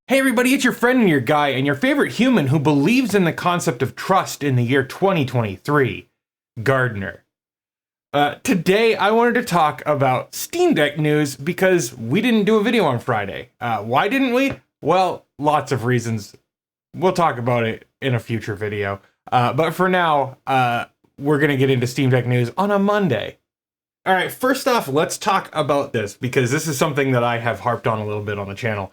Hey everybody, it's your friend and your guy and your favorite human who believes in the concept of trust in the year 2023, Gardiner. Today I wanted to talk about Steam Deck news because we didn't do a video on Friday. Why didn't we? Well, lots of reasons. We'll talk about it in a future video. But for now, we're going to get into Steam Deck news on a Monday. All right, first off, let's talk about this because this is something that I have harped on a little bit on the channel.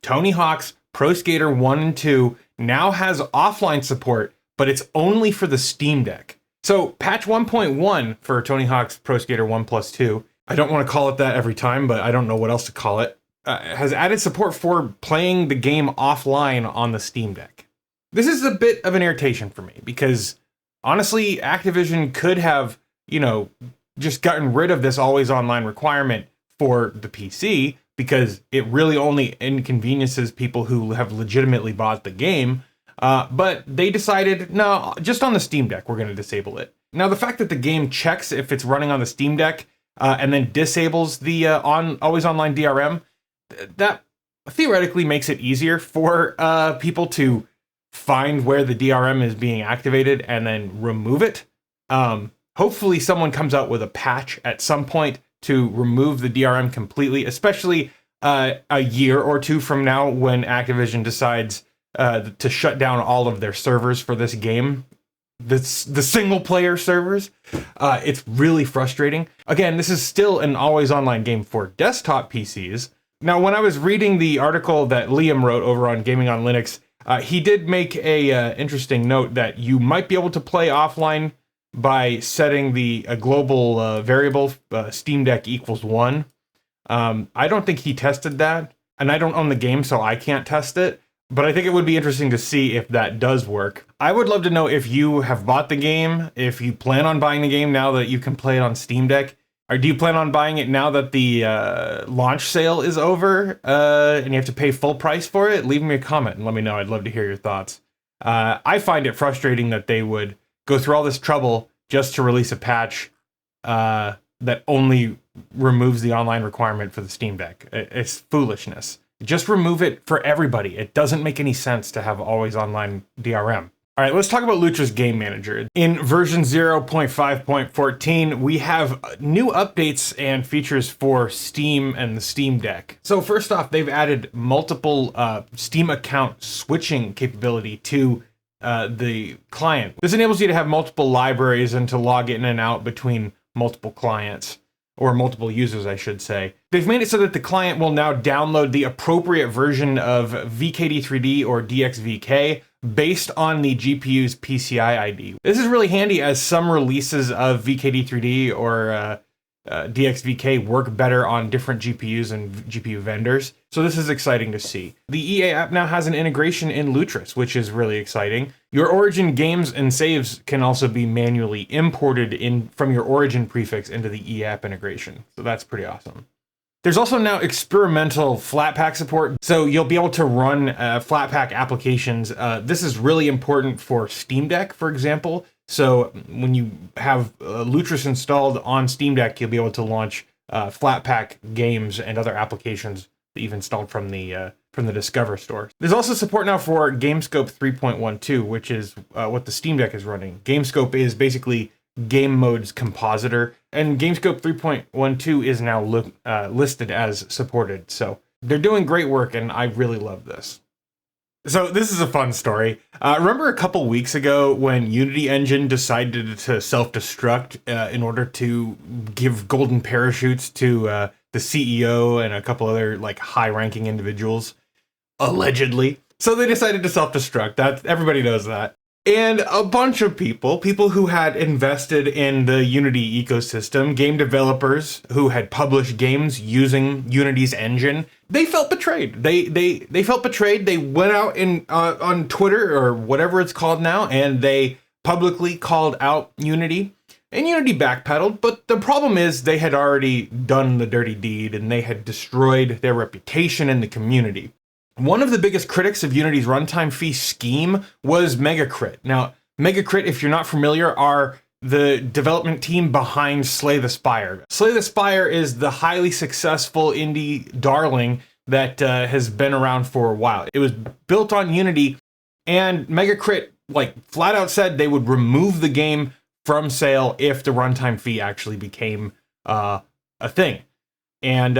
Tony Hawk's Pro Skater 1 and 2 now has offline support, but it's only for the Steam Deck. So patch 1.1 for Tony Hawk's Pro Skater 1 plus 2, I don't want to call it that every time, but I don't know what else to call it, has added support for playing the game offline on the Steam Deck. This is a bit of an irritation for me because honestly, Activision could have, just gotten rid of this always online requirement for the PC because it really only inconveniences people who have legitimately bought the game. But they decided, no, just on the Steam Deck, we're going to disable it. Now, the fact that the game checks if it's running on the Steam Deck and then disables the always online DRM, that theoretically makes it easier for people to find where the DRM is being activated and then remove it. Hopefully someone comes out with a patch at some point to remove the DRM completely, especially a year or two from now when Activision decides to shut down all of their servers for this game, the single player servers. It's really frustrating. Again, this is still an always online game for desktop PCs. Now, when I was reading the article that Liam wrote over on Gaming on Linux, he did make a interesting note that you might be able to play offline by setting a global variable Steam Deck equals 1. I don't think he tested that, and I don't own the game, so I can't test it. But I think it would be interesting to see if that does work. I would love to know if you have bought the game, if you plan on buying the game now that you can play it on Steam Deck, or do you plan on buying it now that the launch sale is over and you have to pay full price for it? Leave me a comment and let me know. I'd love to hear your thoughts. I find it frustrating that they would go through all this trouble just to release a patch that only removes the online requirement for the Steam Deck. It's foolishness. Just remove it for everybody. It doesn't make any sense to have always online DRM. All right, let's talk about Lutris Game Manager. In version 0.5.14, we have new updates and features for Steam and the Steam Deck. So first off, they've added multiple Steam account switching capability to the client. This enables you to have multiple libraries and to log in and out between multiple clients, or multiple users, I should say. They've made it so that the client will now download the appropriate version of VKD3D or DXVK based on the GPU's PCI ID. This is really handy as some releases of VKD3D or DXVK work better on different GPUs and GPU vendors. So this is exciting to see. The EA app now has an integration in Lutris, which is really exciting. Your Origin games and saves can also be manually imported in from your Origin prefix into the EA app integration. So that's pretty awesome. There's also now experimental Flatpak support, so you'll be able to run Flatpak applications. This is really important for Steam Deck, for example. So when you have Lutris installed on Steam Deck, you'll be able to launch Flatpak games and other applications that you've installed from the Discover store. There's also support now for GameScope 3.12, which is what the Steam Deck is running. GameScope is basically game mode's compositor, and GameScope 3.12 is now listed as supported. So they're doing great work, and I really love this. So this is a fun story. Remember a couple weeks ago when Unity Engine decided to self-destruct in order to give golden parachutes to the CEO and a couple other high-ranking individuals, allegedly? So they decided to self-destruct. Everybody knows that. And a bunch of people who had invested in the Unity ecosystem, game developers who had published games using Unity's engine, they felt betrayed. They felt betrayed. They went out on Twitter or whatever it's called now, and they publicly called out Unity. And Unity backpedaled, but the problem is they had already done the dirty deed and they had destroyed their reputation in the community. One of the biggest critics of Unity's runtime fee scheme was Megacrit. Now, Megacrit, if you're not familiar, are the development team behind Slay the Spire. Slay the Spire is the highly successful indie darling that has been around for a while. It was built on Unity, and Megacrit like flat out said they would remove the game from sale if the runtime fee actually became a thing. And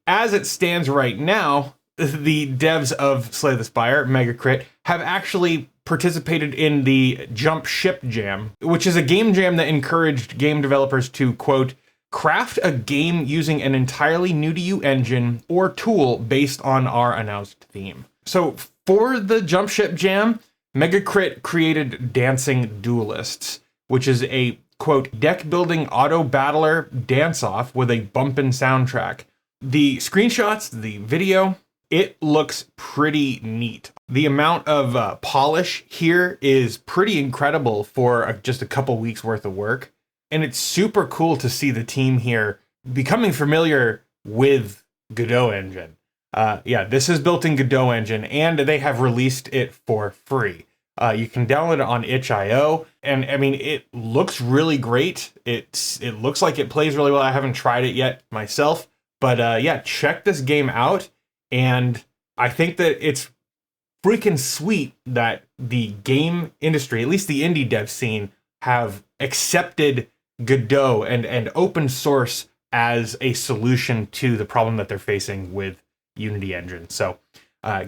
as it stands right now, the devs of Slay the Spire, Megacrit, have actually participated in the Jump Ship Jam, which is a game jam that encouraged game developers to, quote, craft a game using an entirely new to you engine or tool based on our announced theme. So for the Jump Ship Jam, Megacrit created Dancing Duelists, which is a, quote, deck-building auto-battler dance-off with a bumpin' soundtrack. The screenshots, the video, it looks pretty neat. The amount of polish here is pretty incredible for just a couple weeks worth of work. And it's super cool to see the team here becoming familiar with Godot engine. Yeah, this is built in Godot engine, and they have released it for free. You can download it on itch.io, and I mean, it looks really great. It looks like it plays really well. I haven't tried it yet myself, but yeah, check this game out. And I think that it's freaking sweet that the game industry, at least the indie dev scene, have accepted Godot and open source as a solution to the problem that they're facing with Unity engine. So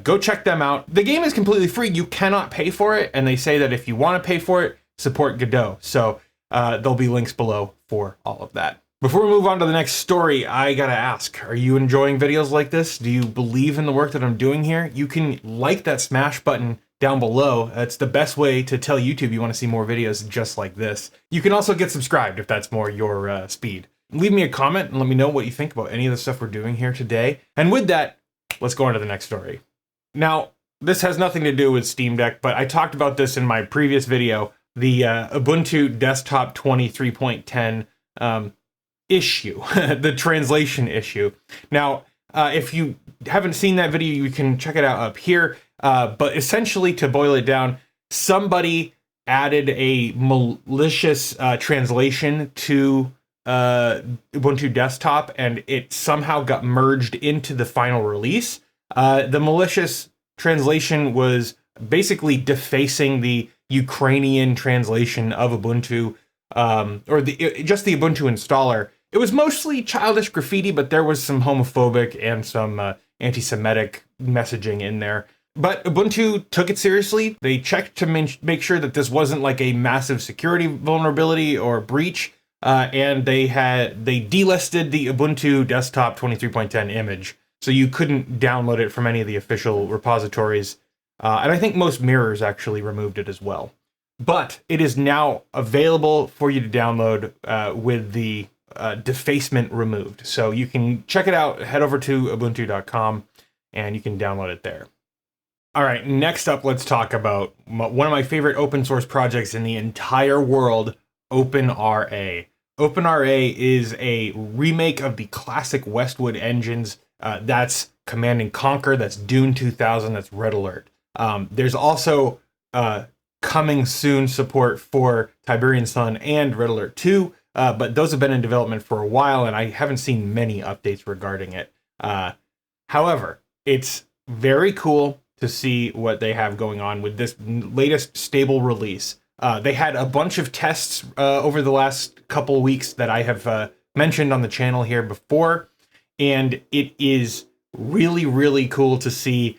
go check them out. The game is completely free. You cannot pay for it. And they say that if you want to pay for it, support Godot. So there'll be links below for all of that. Before we move on to the next story, I gotta ask, are you enjoying videos like this? Do you believe in the work that I'm doing here? You can like that smash button down below. That's the best way to tell YouTube you want to see more videos just like this. You can also get subscribed if that's more your speed. Leave me a comment and let me know what you think about any of the stuff we're doing here today. And with that, let's go on to the next story. Now, this has nothing to do with Steam Deck, but I talked about this in my previous video, the Ubuntu Desktop 23.10 issue, the translation issue. Now, if you haven't seen that video, you can check it out up here. But essentially, to boil it down, somebody added a malicious translation to Ubuntu Desktop, and it somehow got merged into the final release. The malicious translation was basically defacing the Ukrainian translation of Ubuntu, or just the Ubuntu installer. It was mostly childish graffiti, but there was some homophobic and some anti-Semitic messaging in there. But Ubuntu took it seriously. They checked to make sure that this wasn't like a massive security vulnerability or breach, and they delisted the Ubuntu Desktop 23.10 image, so you couldn't download it from any of the official repositories. And I think most mirrors actually removed it as well. But it is now available for you to download with the defacement removed. So you can check it out, head over to ubuntu.com, and you can download it there. All right, next up, let's talk about one of my favorite open source projects in the entire world, OpenRA. OpenRA is a remake of the classic Westwood engines. That's Command & Conquer, that's Dune 2000, that's Red Alert. There's also coming soon support for Tiberian Sun and Red Alert 2, but those have been in development for a while, and I haven't seen many updates regarding it. However, it's very cool to see what they have going on with this latest stable release. They had a bunch of tests over the last couple weeks that I have mentioned on the channel here before, and it is really, really cool to see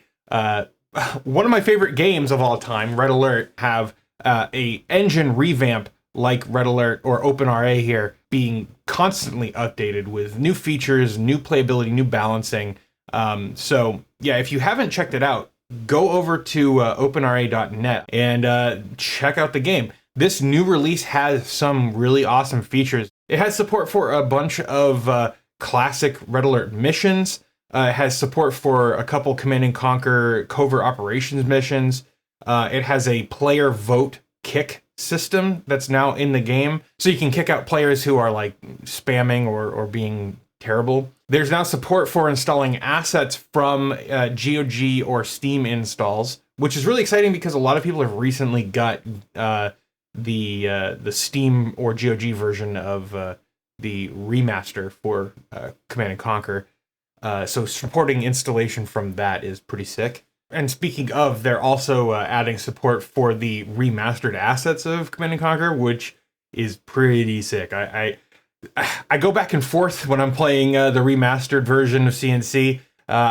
one of my favorite games of all time, Red Alert, have a engine revamp like Red Alert or OpenRA here being constantly updated with new features, new playability, new balancing. So yeah, if you haven't checked it out, go over to openra.net and check out the game. This new release has some really awesome features. It has support for a bunch of classic Red Alert missions. It has support for a couple Command & Conquer covert operations missions. It has a player vote kick system that's now in the game, so you can kick out players who are like spamming or being terrible. There's now support for installing assets from GOG or Steam installs, which is really exciting because a lot of people have recently got the Steam or GOG version of the remaster for Command & Conquer. So supporting installation from that is pretty sick. And speaking of, they're also adding support for the remastered assets of Command & Conquer, which is pretty sick. I go back and forth when I'm playing the remastered version of CNC.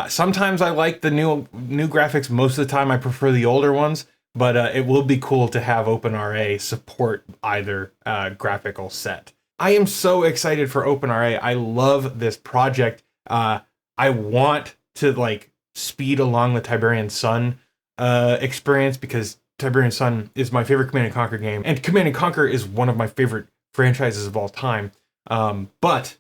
Sometimes I like the new graphics. Most of the time I prefer the older ones, but it will be cool to have OpenRA support either graphical set. I am so excited for OpenRA. I love this project. I want to like speed along the Tiberian Sun experience, because Tiberian Sun is my favorite Command & Conquer game, and Command & Conquer is one of my favorite franchises of all time. But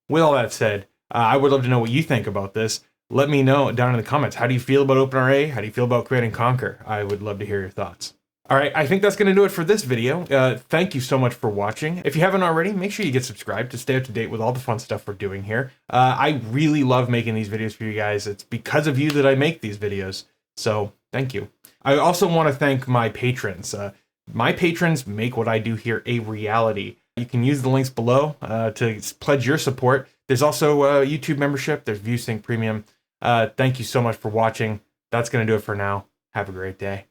with all that said, I would love to know what you think about this. Let me know down in the comments. How do you feel about OpenRA? How do you feel about Command & Conquer? I would love to hear your thoughts. All right, I think that's going to do it for this video. Thank you so much for watching. If you haven't already, make sure you get subscribed to stay up to date with all the fun stuff we're doing here. I really love making these videos for you guys. It's because of you that I make these videos, so thank you. I also want to thank my patrons. My patrons make what I do here a reality. You can use the links below to pledge your support. There's also YouTube membership. There's ViewSync Premium. Thank you so much for watching. That's going to do it for now. Have a great day.